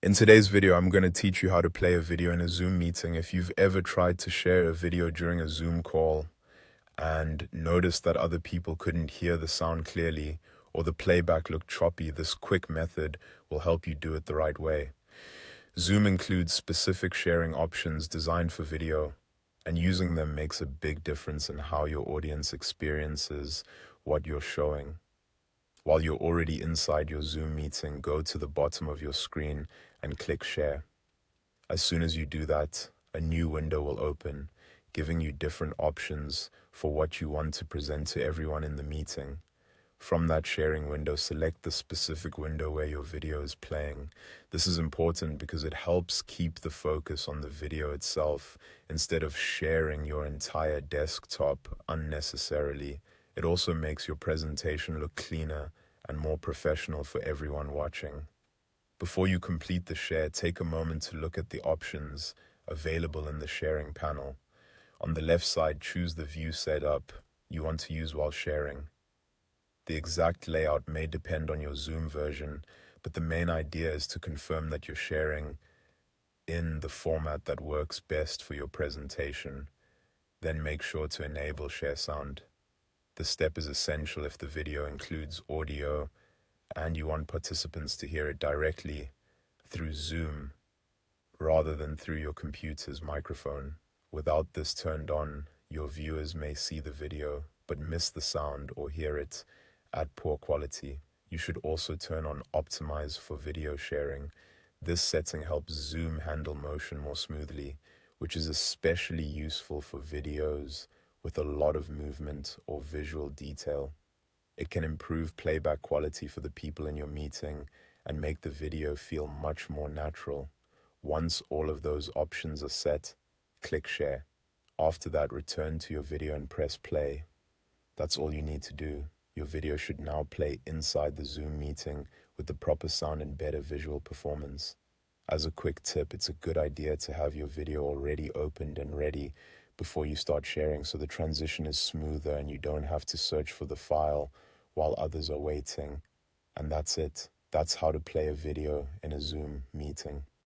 In today's video, I'm going to teach you how to play a video in a Zoom meeting. If you've ever tried to share a video during a Zoom call and noticed that other people couldn't hear the sound clearly or the playback looked choppy, this quick method will help you do it the right way. Zoom includes specific sharing options designed for video, and using them makes a big difference in how your audience experiences what you're showing. While you're already inside your Zoom meeting, go to the bottom of your screen and click Share. As soon as you do that, a new window will open, giving you different options for what you want to present to everyone in the meeting. From that sharing window, select the specific window where your video is playing. This is important because it helps keep the focus on the video itself instead of sharing your entire desktop unnecessarily. It also makes your presentation look cleaner and more professional for everyone watching. Before you complete the share, take a moment to look at the options available in the sharing panel. On the left side, choose the view setup you want to use while sharing. The exact layout may depend on your Zoom version, but the main idea is to confirm that you're sharing in the format that works best for your presentation. Then make sure to enable share sound. This step is essential if the video includes audio and you want participants to hear it directly through Zoom rather than through your computer's microphone. Without this turned on, your viewers may see the video but miss the sound or hear it at poor quality. You should also turn on Optimize for video sharing. This setting helps Zoom handle motion more smoothly, which is especially useful for videos with a lot of movement or visual detail. It can improve playback quality for the people in your meeting and make the video feel much more natural. Once all of those options are set, click Share. After that, return to your video and press play. That's all you need to do. Your video should now play inside the Zoom meeting with the proper sound and better visual performance. As a quick tip, it's a good idea to have your video already opened and ready before you start sharing so the transition is smoother and you don't have to search for the file while others are waiting. And that's it. That's how to play a video in a Zoom meeting.